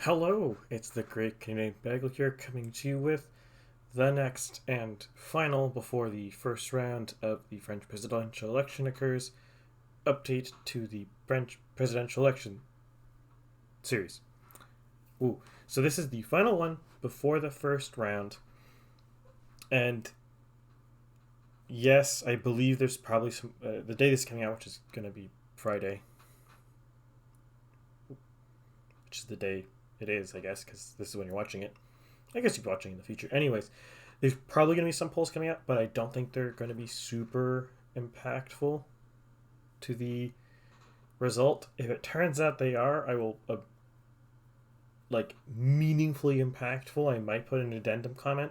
Hello, it's the Great Canadian Bagel here coming to you with the next and final before the first round of the French presidential election occurs update to the French presidential election series. So this is the final one before the first round, and yes, I believe there's probably some the day this is coming out, which is going to be Friday, which is the day it is, I guess, because this is when you're watching it. I guess you'll be watching in the future. Anyways, there's probably going to be some polls coming out, but I don't think they're going to be super impactful to the result. If it turns out they are, I will, meaningfully impactful. I might put an addendum comment,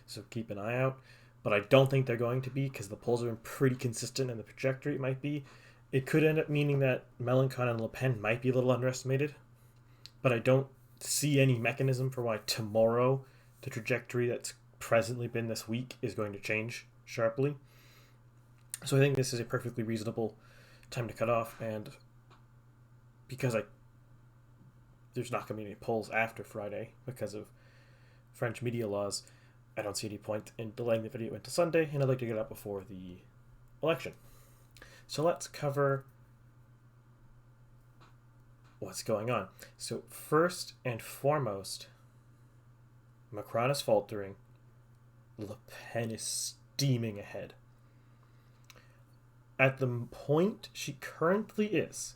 so keep an eye out. But I don't think they're going to be because the polls have been pretty consistent and the trajectory it might be. It could end up meaning that Mélenchon and Le Pen might be a little underestimated, but I don't see any mechanism for why tomorrow the trajectory that's presently been this week is going to change sharply. So I think this is a perfectly reasonable time to cut off, and because there's not going to be any polls after Friday because of French media laws, I don't see any point in delaying the video into Sunday, and I'd like to get it up before the election. So let's cover what's going on. So first and foremost, Macron is faltering. Le Pen is steaming ahead. At the point she currently is,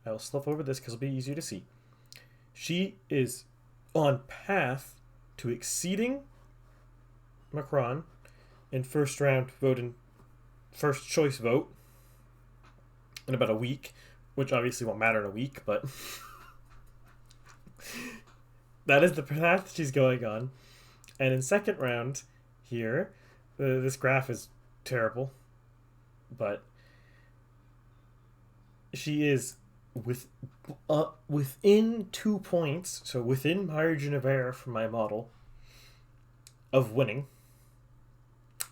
I will slip over this because it'll be easier to see. She is on path to exceeding Macron in first round vote and first choice vote in about a week, which obviously won't matter in a week, but that is the path she's going on. And in second round here, this graph is terrible, but she is within 2 points, so within margin of error from my model, of winning.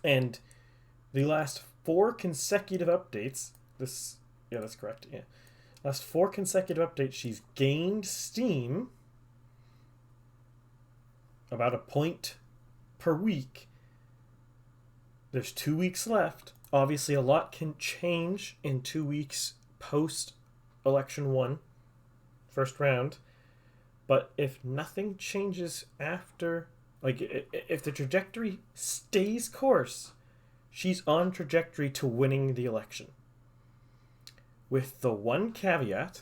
And the last 4 consecutive updates, that's correct, yeah. Last 4 consecutive updates, she's gained steam about a point per week. There's 2 weeks left. Obviously, a lot can change in 2 weeks post election 1, first round. But if nothing changes after, if the trajectory stays course, she's on trajectory to winning the election. With the one caveat,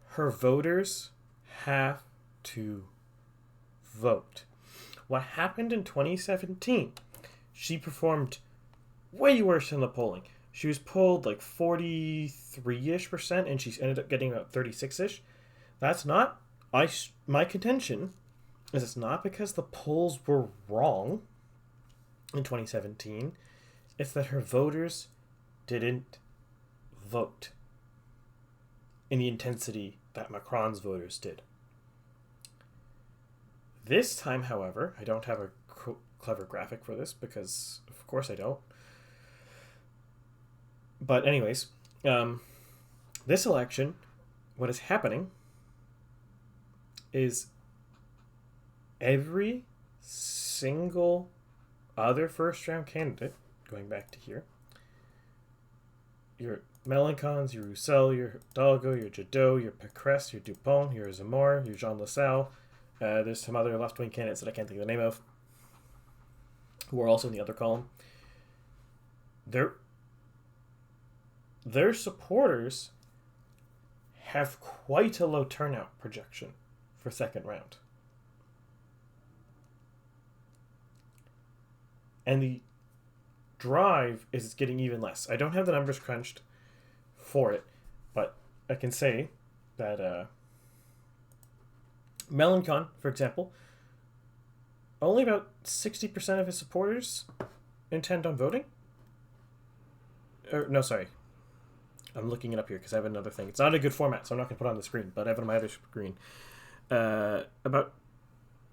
her voters have to vote. What happened in 2017? She performed way worse in the polling. She was polled like 43-ish% and she ended up getting about 36-ish. That's not, my contention is it's not because the polls were wrong in 2017. It's that her voters didn't vote in the intensity that Macron's voters did. This time, however, I don't have a clever graphic for this because, of course, I don't. But anyways, this election, what is happening is every single other first-round candidate, going back to here, your Mélenchons, your Roussel, your Hidalgo, your Jadot, your Pécresse, your Dupont, your Zemmour, your Jean Lassalle. There's some other left-wing candidates that I can't think of the name of, who are also in the other column. Their supporters have quite a low turnout projection for second round. And the drive is getting even less. I don't have the numbers crunched for it, but I can say that Mélenchon, for example, only about 60% of his supporters intend on voting. No, sorry. I'm looking it up here because I have another thing. It's not a good format, so I'm not going to put it on the screen, but I have it on my other screen. About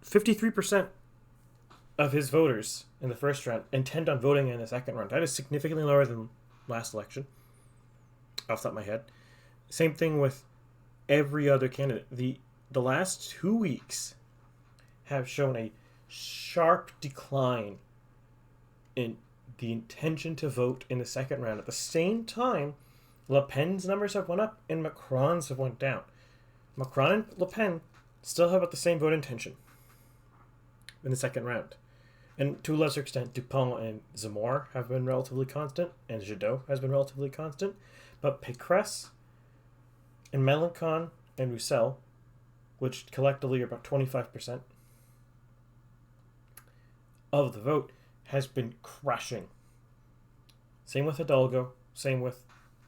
53% of his voters in the first round intend on voting in the second round. That is significantly lower than last election, off the top of my head. Same thing with every other candidate. The last 2 weeks have shown a sharp decline in the intention to vote in the second round. At the same time, Le Pen's numbers have went up and Macron's have went down. Macron and Le Pen still have about the same vote intention in the second round. And to a lesser extent, Dupont and Zemmour have been relatively constant, and Jadot has been relatively constant. But Pécresse and Mélenchon and Roussel, which collectively are about 25% of the vote, has been crashing. Same with Hidalgo, same with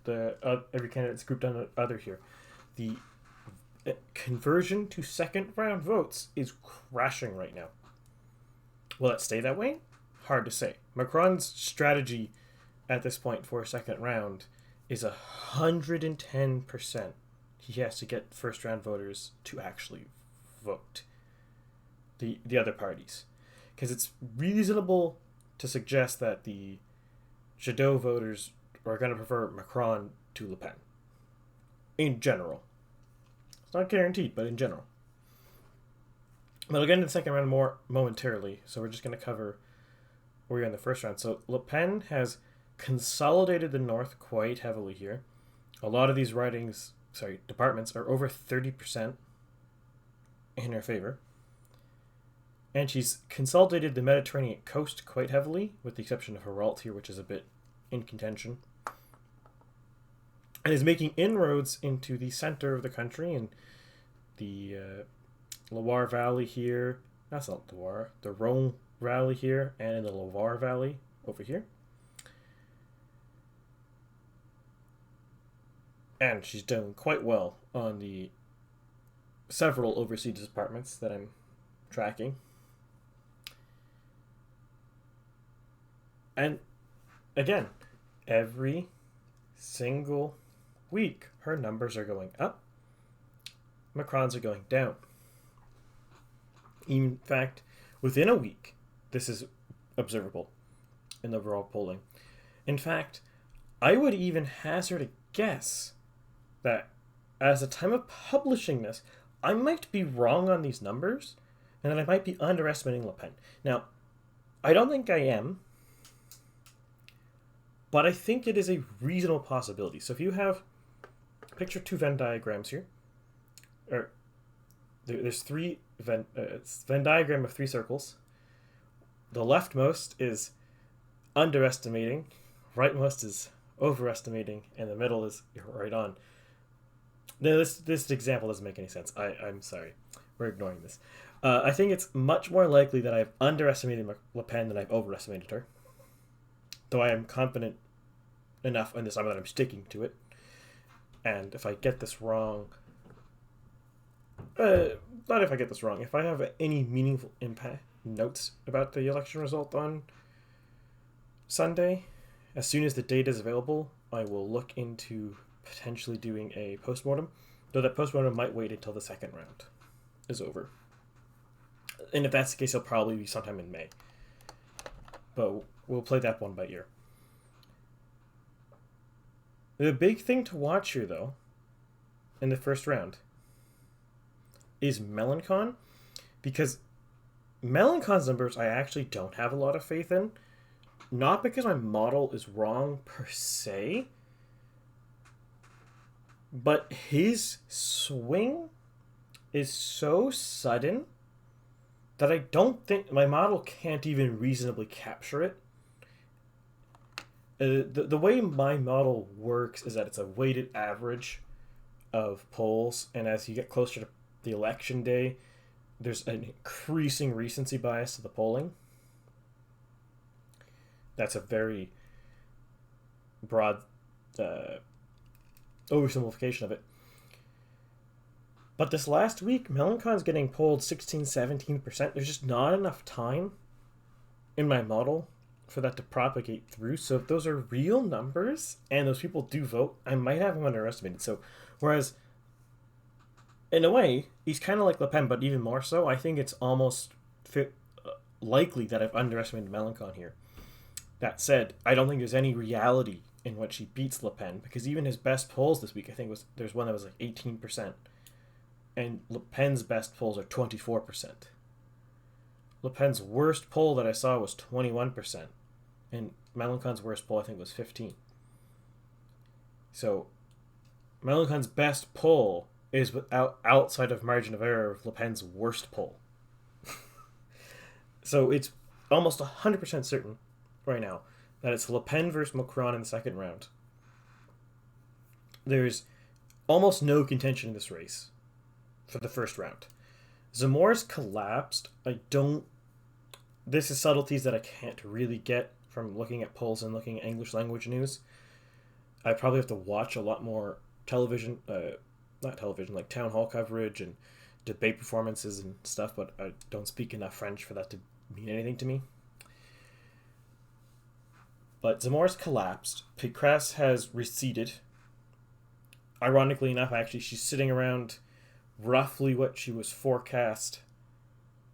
the every candidate's grouped under other here. The conversion to second round votes is crashing right now. Will it stay that way? Hard to say. Macron's strategy at this point for a second round is 110%. He has to get first round voters to actually vote. The other parties. Because it's reasonable to suggest that the Jadot voters are going to prefer Macron to Le Pen. In general. It's not guaranteed, but in general. But I'll get into the second round more momentarily, so we're just going to cover where we are in the first round. So Le Pen has consolidated the North quite heavily here. A lot of these departments are over 30% in her favor. And she's consolidated the Mediterranean coast quite heavily, with the exception of Heralt here, which is a bit in contention. And is making inroads into the center of the country and the Loire Valley here. That's not Loire. The Rhone Valley here, and in the Loire Valley over here. And she's done quite well on the several overseas departments that I'm tracking. And again, every single week, her numbers are going up. Macron's are going down. In fact, within a week, this is observable in the overall polling. In fact, I would even hazard a guess that as the time of publishing this, I might be wrong on these numbers, and that I might be underestimating Le Pen. Now, I don't think I am, but I think it is a reasonable possibility. So if you have, picture two Venn diagrams here, or there's three it's Venn diagram of three circles. The leftmost is underestimating, rightmost is overestimating, and the middle is right on. Now, this example doesn't make any sense. I'm sorry. We're ignoring this. I think it's much more likely that I've underestimated Le Pen than I've overestimated her. Though I am confident enough in this that I'm sticking to it. And if I get this wrong... not if I get this wrong. If I have any meaningful notes about the election result on Sunday, as soon as the data is available, I will look into potentially doing a postmortem, though that postmortem might wait until the second round is over. And if that's the case, it'll probably be sometime in May. But we'll play that one by ear. The big thing to watch here, though, in the first round, is Mélenchon, because Mélenchon's numbers I actually don't have a lot of faith in. Not because my model is wrong per se, but his swing is so sudden that I don't think my model can't even reasonably capture it. The way my model works is that it's a weighted average of polls, and as you get closer to the election day, there's an increasing recency bias to the polling. That's a very broad oversimplification of it. But this last week, Mélenchon's getting polled 16-17%. There's just not enough time in my model for that to propagate through. So if those are real numbers and those people do vote, I might have him underestimated. So whereas, in a way, he's kind of like Le Pen, but even more so, I think it's almost likely that I've underestimated Mélenchon here. That said, I don't think there's any reality in which he beats Le Pen, because even his best polls this week, I think there's one that was like 18%. and Le Pen's best polls are 24%. Le Pen's worst poll that I saw was 21%, and Mélenchon's worst poll I think was 15. So Mélenchon's best poll is outside of margin of error of Le Pen's worst poll. So it's almost 100% certain right now that it's Le Pen versus Macron in the second round. There's almost no contention in this race for the first round. Zemmour's collapsed. This is subtleties that I can't really get from looking at polls and looking at English language news. I probably have to watch a lot more television, not television, like town hall coverage and debate performances and stuff, but I don't speak enough French for that to mean anything to me. But Zemmour's collapsed. Pécresse has receded. Ironically enough, actually, she's sitting around roughly what she was forecast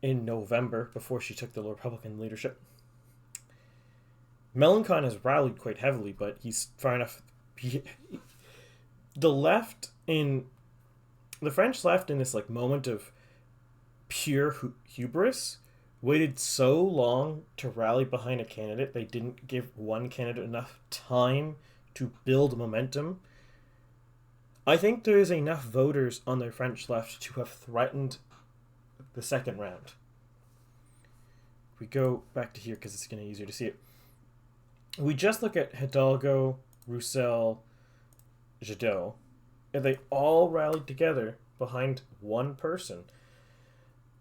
in November before she took the Republican leadership. Mélenchon has rallied quite heavily, but he's far enough. The French left in this like moment of pure hubris waited so long to rally behind a candidate. They didn't give one candidate enough time to build momentum. I think there is enough voters on the French left to have threatened the second round. We go back to here because it's going to be easier to see it. We just look at Hidalgo, Roussel, Jadot, and they all rallied together behind one person.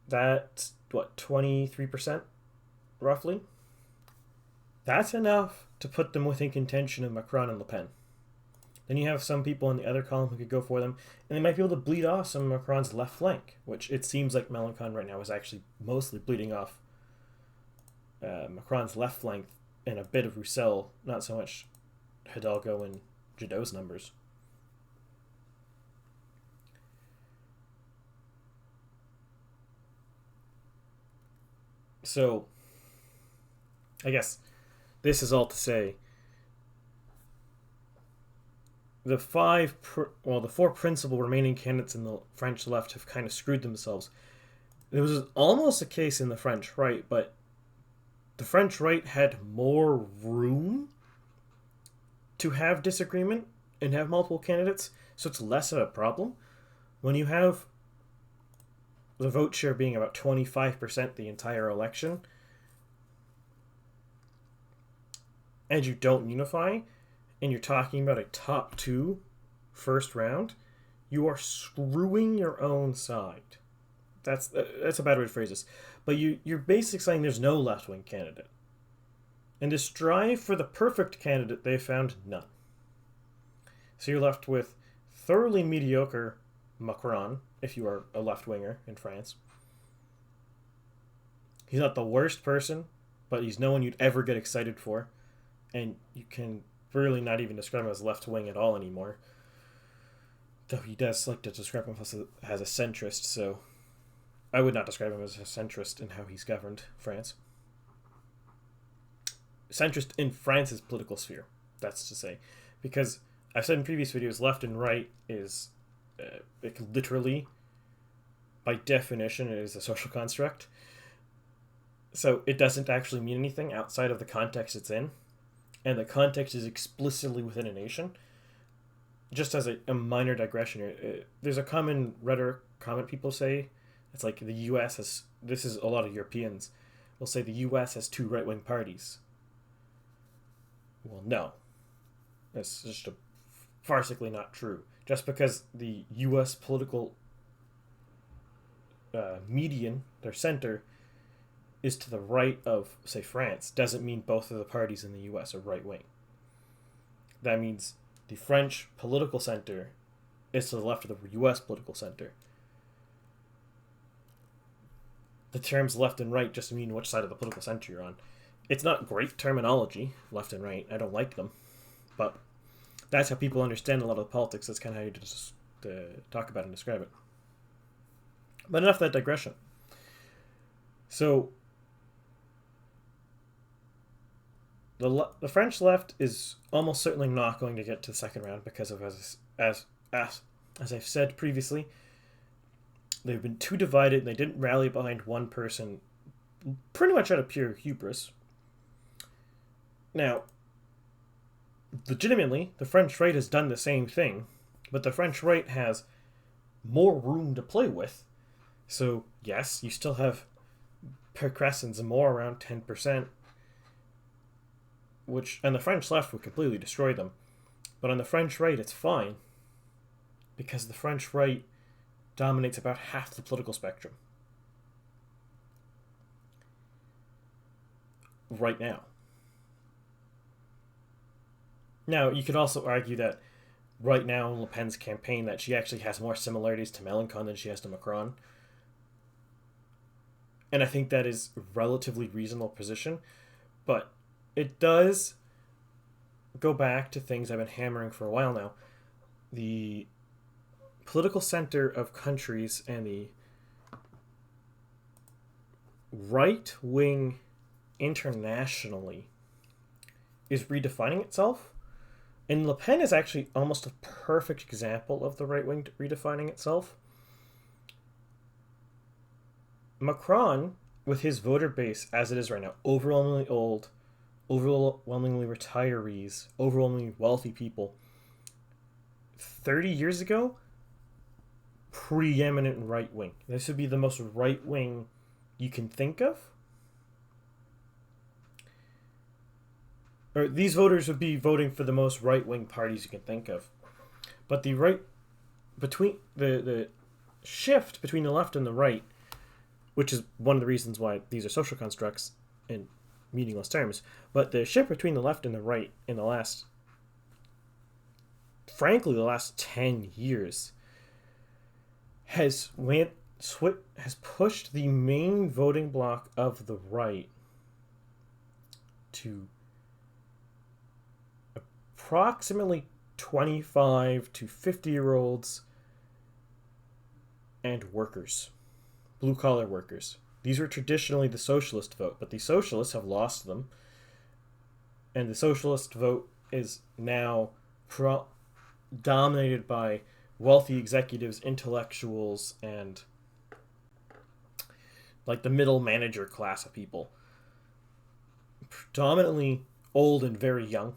That's, 23% roughly? That's enough to put them within contention of Macron and Le Pen. Then you have some people in the other column who could go for them, and they might be able to bleed off some of Macron's left flank, which it seems like Mélenchon right now is actually mostly bleeding off Macron's left flank and a bit of Roussel, not so much Hidalgo and Jadot's numbers. So, I guess this is all to say the four principal remaining candidates in the French left have kind of screwed themselves. There was almost a case in the French right, but the French right had more room to have disagreement and have multiple candidates, so it's less of a problem. When you have the vote share being about 25% the entire election, and you don't unify, and you're talking about a top two first round, you are screwing your own side. That's a bad way to phrase this. But you're basically saying there's no left-wing candidate. And to strive for the perfect candidate, they found none. So you're left with thoroughly mediocre Macron, if you are a left-winger in France. He's not the worst person, but he's no one you'd ever get excited for. And you can really not even describe him as left-wing at all anymore. Though he does like to describe him as a centrist, so I would not describe him as a centrist in how he's governed France. Centrist in France's political sphere, that's to say. Because I've said in previous videos, left and right is literally, by definition, it is a social construct. So it doesn't actually mean anything outside of the context it's in. And the context is explicitly within a nation. Just as a minor digression here, there's a common rhetoric comment people say. It's like the U.S. has, this is a lot of Europeans, will say the U.S. has two right-wing parties. Well, no. That's just farcically not true. Just because the U.S. political median, their center, is to the right of, say, France, doesn't mean both of the parties in the U.S. are right-wing. That means the French political center is to the left of the U.S. political center. The terms left and right just mean which side of the political center you're on. It's not great terminology, left and right. I don't like them. But that's how people understand a lot of politics. That's kind of how you just talk about and describe it. But enough of that digression. So, the French left is almost certainly not going to get to the second round because of, as I've said previously, They've been too divided, and they didn't rally behind one person, pretty much out of pure hubris. Now, legitimately, the French right has done the same thing, but the French right has more room to play with. So, yes, you still have Pécresse and Zemmour around 10%, and the French left would completely destroy them. But on the French right, it's fine, because the French right dominates about half the political spectrum right now. Now, you could also argue that right now in Le Pen's campaign that she actually has more similarities to Mélenchon than she has to Macron. And I think that is a relatively reasonable position. But it does go back to things I've been hammering for a while now. The political center of countries and the right wing internationally is redefining itself. And Le Pen is actually almost a perfect example of the right wing redefining itself. Macron, with his voter base as it is right now, overwhelmingly old, overwhelmingly retirees, overwhelmingly wealthy people, 30 years ago, preeminent right wing. This would be the most right wing you can think of. Or these voters would be voting for the most right wing parties you can think of. But the shift between the left and the right, which is one of the reasons why these are social constructs in meaningless terms, but the shift between the left and the right in the last 10 years has pushed the main voting bloc of the right to approximately 25 to 50-year-olds and workers, blue-collar workers. These were traditionally the socialist vote, but the socialists have lost them, and the socialist vote is now dominated by wealthy executives, intellectuals, and like the middle manager class of people. Predominantly old and very young.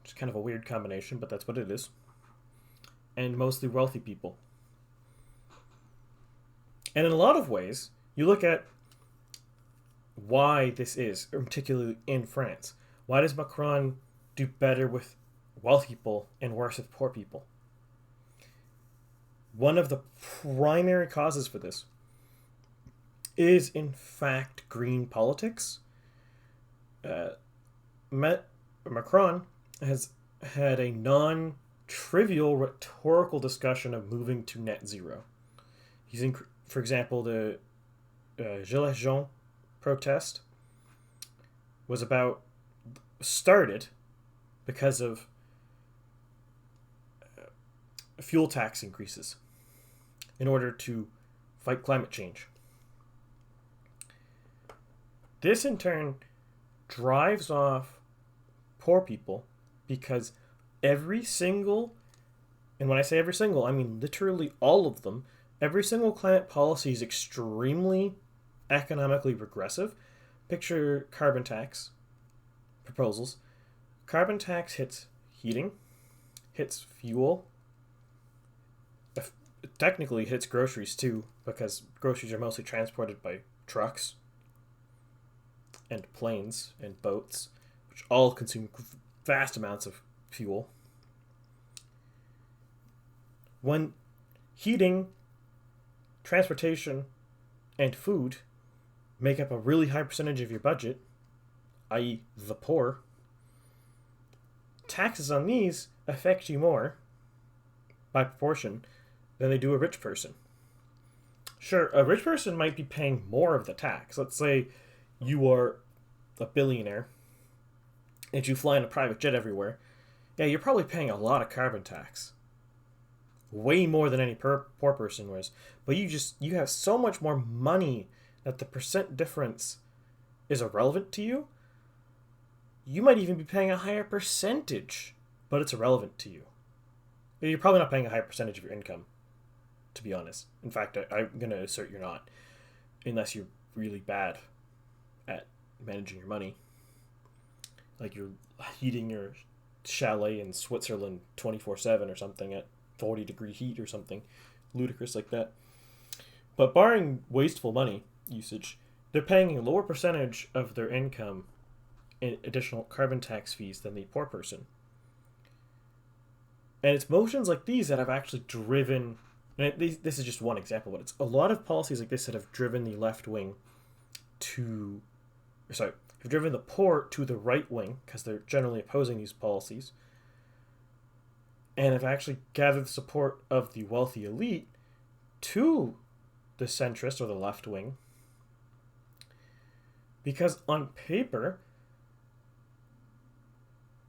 It's kind of a weird combination, but that's what it is. And mostly wealthy people. And in a lot of ways, you look at why this is, particularly in France. Why does Macron do better with wealthy people and worse with poor people? One of the primary causes for this is, in fact, green politics. Macron has had a non-trivial rhetorical discussion of moving to net zero. For example, the Gilets jaunes protest started because of fuel tax increases in order to fight climate change. This in turn drives off poor people because every single, and when I say every single, I mean literally all of them, every single climate policy is extremely economically regressive. Picture carbon tax proposals. Carbon tax hits heating, hits fuel, technically hits groceries too, because groceries are mostly transported by trucks and planes and boats, which all consume vast amounts of fuel. When heating, transportation, and food make up a really high percentage of your budget, i.e. the poor, taxes on these affect you more, by proportion, than they do a rich person. Sure, a rich person might be paying more of the tax. Let's say you are a billionaire and you fly in a private jet everywhere. Yeah, you're probably paying a lot of carbon tax. Way more than any poor person was. But you have so much more money that the percent difference is irrelevant to you. You might even be paying a higher percentage, but it's irrelevant to you. You're probably not paying a high percentage of your income, to be honest. In fact, I'm going to assert you're not, unless you're really bad at managing your money. Like you're heating your chalet in Switzerland 24/7 or something at 40-degree heat or something ludicrous like that. But barring wasteful money usage, they're paying a lower percentage of their income in additional carbon tax fees than the poor person. And it's motions like these that have actually driven, and this is just one example, but it's a lot of policies like this that have driven the left wing to, sorry, have driven the poor to the right wing because they're generally opposing these policies, and have actually gathered the support of the wealthy elite to the centrist or the left wing. Because on paper,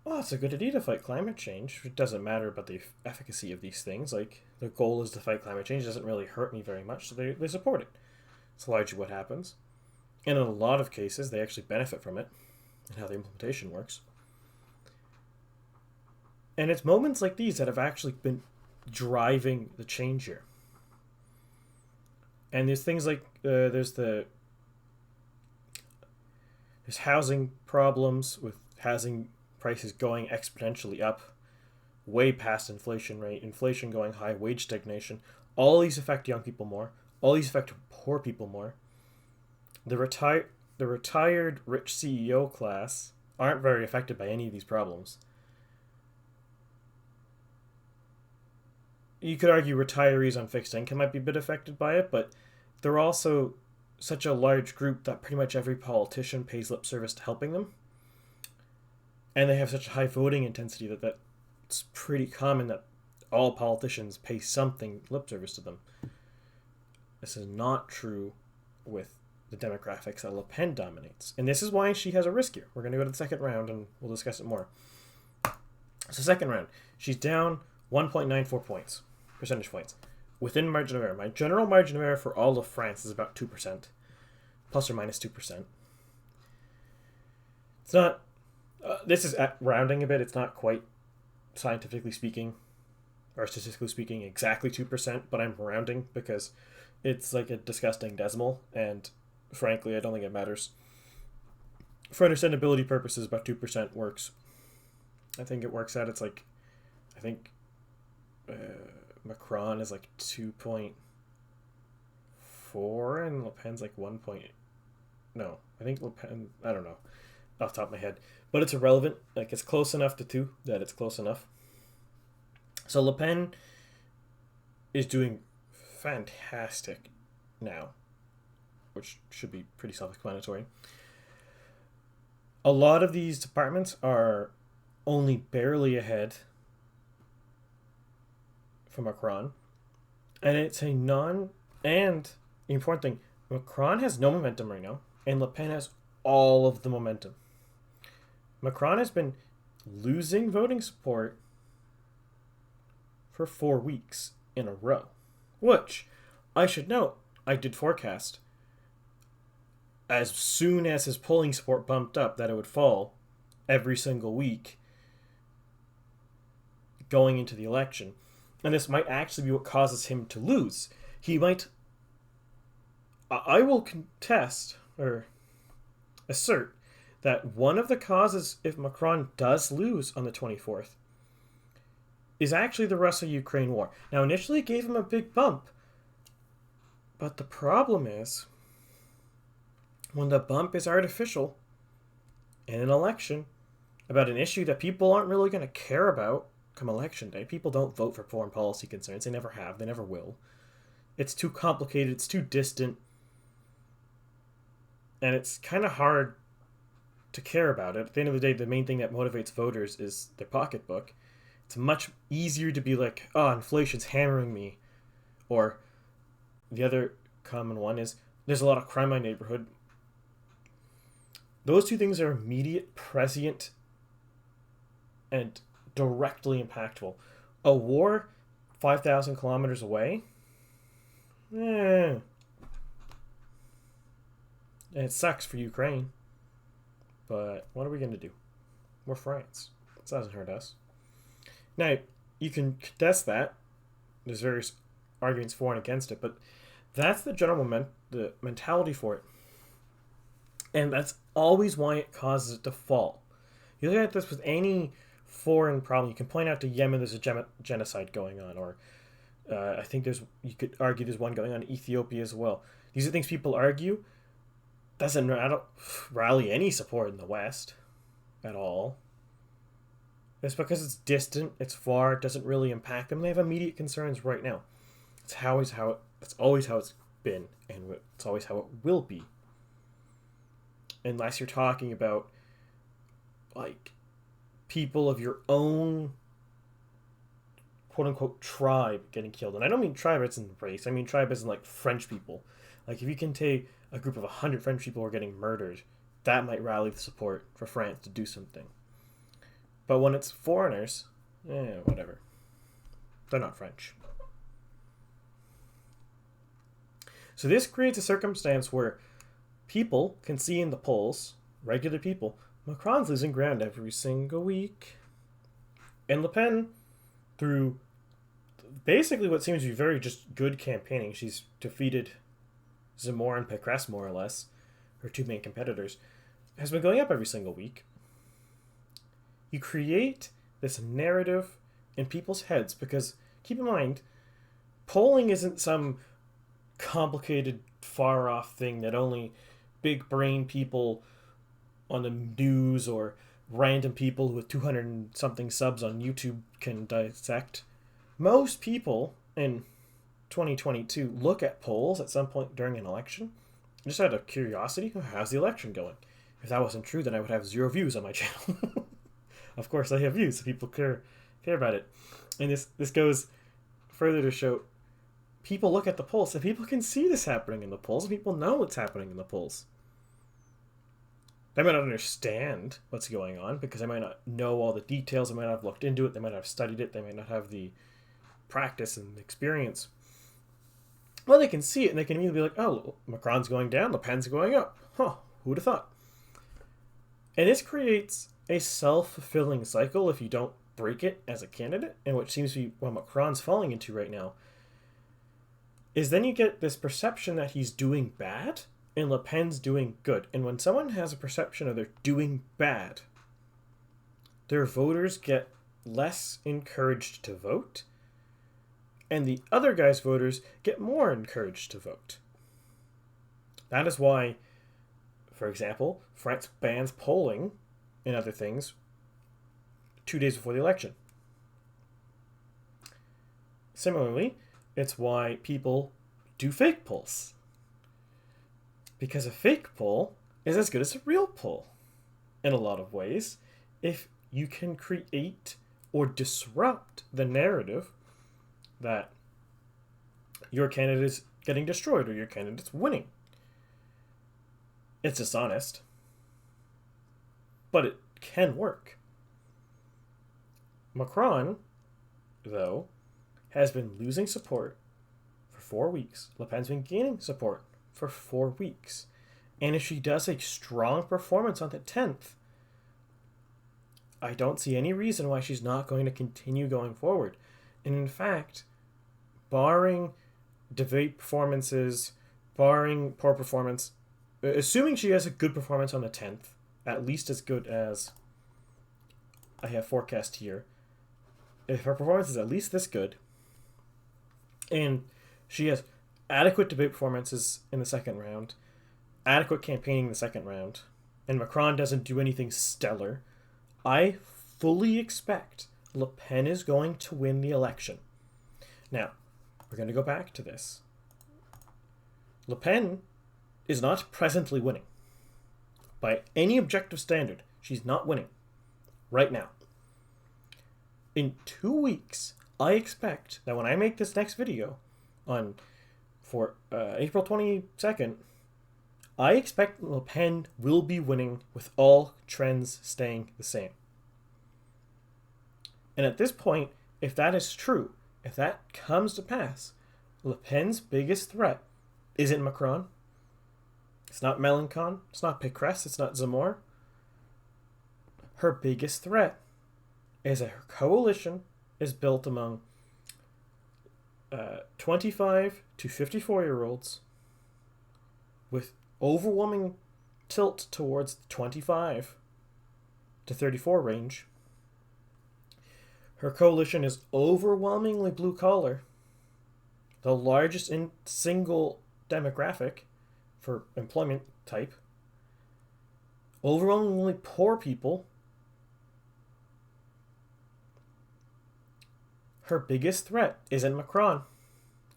well, it's a good idea to fight climate change. It doesn't matter about the efficacy of these things. Like, the goal is to fight climate change. It doesn't really hurt me very much, so they support it. It's largely what happens. And in a lot of cases, they actually benefit from it and how the implementation works. And it's moments like these that have actually been driving the change here. And there's things like, there's housing problems with housing prices going exponentially up, way past inflation rate, inflation going high, wage stagnation. All these affect young people more. All these affect poor people more. The retired rich CEO class aren't very affected by any of these problems. You could argue retirees on fixed income might be a bit affected by it, but they're also such a large group that pretty much every politician pays lip service to helping them. And they have such a high voting intensity that it's pretty common that all politicians pay something lip service to them. This is not true with the demographics that Le Pen dominates. And this is why she has a risk here. We're going to go to the second round and we'll discuss it more. So second round, she's down 1.94 points, percentage points, within margin of error. My general margin of error for all of France is about 2%, plus or minus 2%. It's not, this is rounding a bit. It's not quite, scientifically speaking, or statistically speaking, exactly 2%, but I'm rounding because it's like a disgusting decimal, and frankly, I don't think it matters. For understandability purposes, about 2% works. I think it works out. It's like, I think Macron is like 2.4 and Le Pen's like 1. No, I think Le Pen, I don't know, off the top of my head. But it's irrelevant. Like, it's close enough to 2 that it's close enough. So Le Pen is doing fantastic now, which should be pretty self-explanatory. A lot of these departments are only barely ahead from Macron, and it's a and the important thing, Macron has no momentum right now, and Le Pen has all of the momentum. Macron has been losing voting support for 4 weeks in a row, which I should note, I did forecast as soon as his polling support bumped up that it would fall every single week going into the election. And this might actually be what causes him to lose. He might, I will contest or assert that one of the causes if Macron does lose on the 24th is actually the Russia-Ukraine war. Now, initially it gave him a big bump, but the problem is when the bump is artificial in an election about an issue that people aren't really going to care about come election day. People don't vote for foreign policy concerns. They never have. They never will. It's too complicated. It's too distant. And it's kind of hard to care about it. At the end of the day, the main thing that motivates voters is their pocketbook. It's much easier to be like, oh, inflation's hammering me. Or the other common one is, there's a lot of crime in my neighborhood. Those two things are immediate, prescient, and directly impactful. A war 5,000 kilometers away? And it sucks for Ukraine. But what are we going to do? We're France. This doesn't hurt us. Now, you can contest that. There's various arguments for and against it, but that's the general the mentality for it. And that's always why it causes it to fall. You look at this with any foreign problem. You can point out to Yemen there's a genocide going on, or I think you could argue there's one going on in Ethiopia as well. These are things people argue. Doesn't rally any support in the West at all. It's because it's distant, it's far, it doesn't really impact them. They have immediate concerns right now. It's always how it's been, and it's always how it will be. Unless you're talking about like people of your own quote unquote tribe getting killed. And I don't mean tribe as in race, I mean tribe as in like French people. Like if you can take a group of 100 French people who are getting murdered, that might rally the support for France to do something. But when it's foreigners, whatever. They're not French. So this creates a circumstance where people can see in the polls, regular people, Macron's losing ground every single week. And Le Pen, through basically what seems to be very just good campaigning, she's defeated Zemmour and Pécresse more or less, her two main competitors, has been going up every single week. You create this narrative in people's heads because, keep in mind, polling isn't some complicated, far-off thing that only big-brain people on the news or random people with 200-something subs on YouTube can dissect. Most people in 2022 look at polls at some point during an election just out of curiosity. How's the election going? If that wasn't true, then I would have 0 views on my channel. Of course, I have views, so people care about it. And this goes further to show people look at the polls, and people can see this happening in the polls, and people know what's happening in the polls. They might not understand what's going on because they might not know all the details, they might not have looked into it, they might not have studied it, they might not have the practice and experience. Well, they can see it, and they can immediately be like, oh, Macron's going down, Le Pen's going up. Huh, who would have thought? And this creates a self-fulfilling cycle if you don't break it as a candidate, and what seems to be what Macron's falling into right now, is then you get this perception that he's doing bad and Le Pen's doing good. And when someone has a perception of they're doing bad, their voters get less encouraged to vote, and the other guy's voters get more encouraged to vote. That is why, for example, France bans polling and other things 2 days before the election. Similarly, it's why people do fake polls. Because a fake poll is as good as a real poll in a lot of ways if you can create or disrupt the narrative that your candidate is getting destroyed or your candidate's winning. It's dishonest, but it can work. Macron, though, has been losing support for 4 weeks. Le Pen's been gaining support for 4 weeks. And if she does a strong performance on the 10th, I don't see any reason why she's not going to continue going forward. And in fact, barring debate performances, barring poor performance, assuming she has a good performance on the 10th, at least as good as I have forecast here, if her performance is at least this good, and she has adequate debate performances in the second round, adequate campaigning in the second round, and Macron doesn't do anything stellar, I fully expect Le Pen is going to win the election. Now, we're going to go back to this. Le Pen is not presently winning. By any objective standard, she's not winning right now. In 2 weeks, I expect that when I make this next video for April 22nd, I expect Le Pen will be winning with all trends staying the same. And at this point, if that is true, if that comes to pass, Le Pen's biggest threat isn't Macron. It's not Mélenchon. It's not Pécresse. It's not Zemmour. Her biggest threat is a coalition is built among 25 to 54-year-olds with overwhelming tilt towards the 25 to 34 range. Her coalition is overwhelmingly blue collar, the largest in single demographic for employment type, overwhelmingly poor people. Her biggest threat isn't Macron.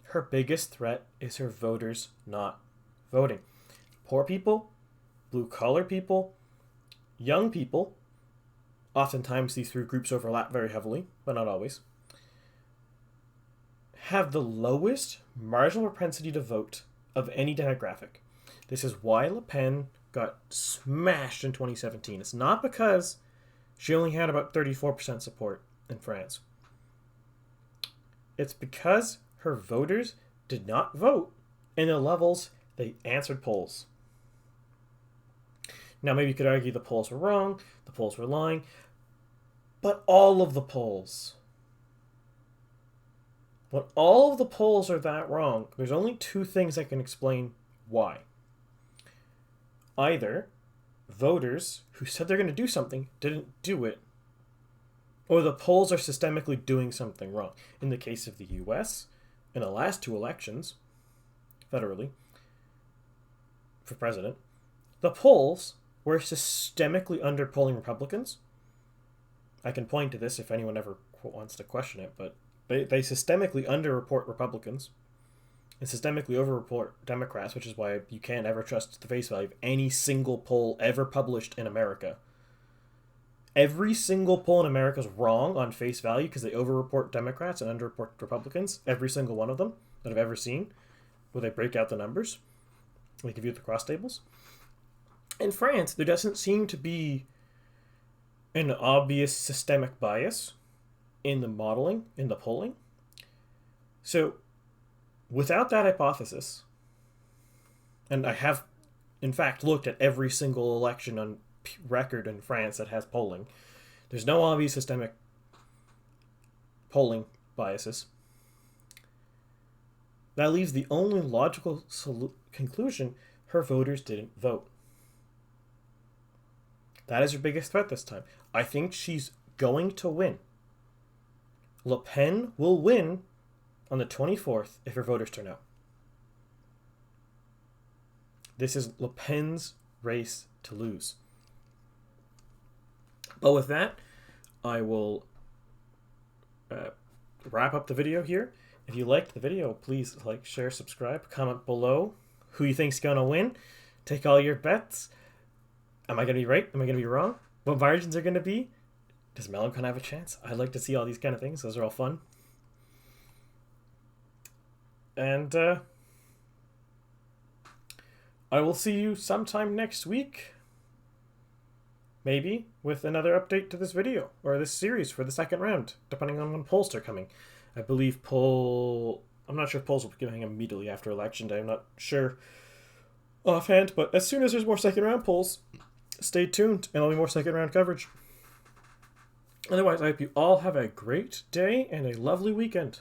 Her biggest threat is her voters not voting. Poor people, blue-collar people, young people, oftentimes these three groups overlap very heavily, but not always, have the lowest marginal propensity to vote of any demographic. This is why Le Pen got smashed in 2017. It's not because she only had about 34% support in France. It's because her voters did not vote in the levels they answered polls. Now, maybe you could argue the polls were wrong, the polls were lying, but all of the polls. When all of the polls are that wrong, there's only two things that can explain why. Either voters who said they're going to do something didn't do it, or the polls are systemically doing something wrong. In the case of the US, in the last two elections, federally, for president, the polls were systemically underpolling Republicans. I can point to this if anyone ever wants to question it, but they systemically underreport Republicans and systemically overreport Democrats, which is why you can't ever trust the face value of any single poll ever published in America. Every single poll in America is wrong on face value because they overreport Democrats and underreport Republicans. Every single one of them that I've ever seen, where they break out the numbers. They give you the cross tables. In France, there doesn't seem to be an obvious systemic bias in the modeling, in the polling. So, without that hypothesis, and I have, in fact, looked at every single election on record in France that has polling, there's no obvious systemic polling biases. That leaves the only logical conclusion: her voters didn't vote. That is her biggest threat this time. I think she's going to win. Le Pen will win on the 24th if her voters turn out. This is Le Pen's race to lose. But with that, I will wrap up the video here. If you liked the video, please like, share, subscribe, comment below who you think's going to win. Take all your bets. Am I going to be right? Am I going to be wrong? What margins are going to be? Does Macron have a chance? I'd like to see all these kind of things. Those are all fun. And I will see you sometime next week. Maybe with another update to this video or this series for the second round, depending on when polls are coming. I believe I'm not sure if polls will be coming immediately after Election Day. I'm not sure offhand, but as soon as there's more second round polls, stay tuned and there'll be more second round coverage. Otherwise, I hope you all have a great day and a lovely weekend.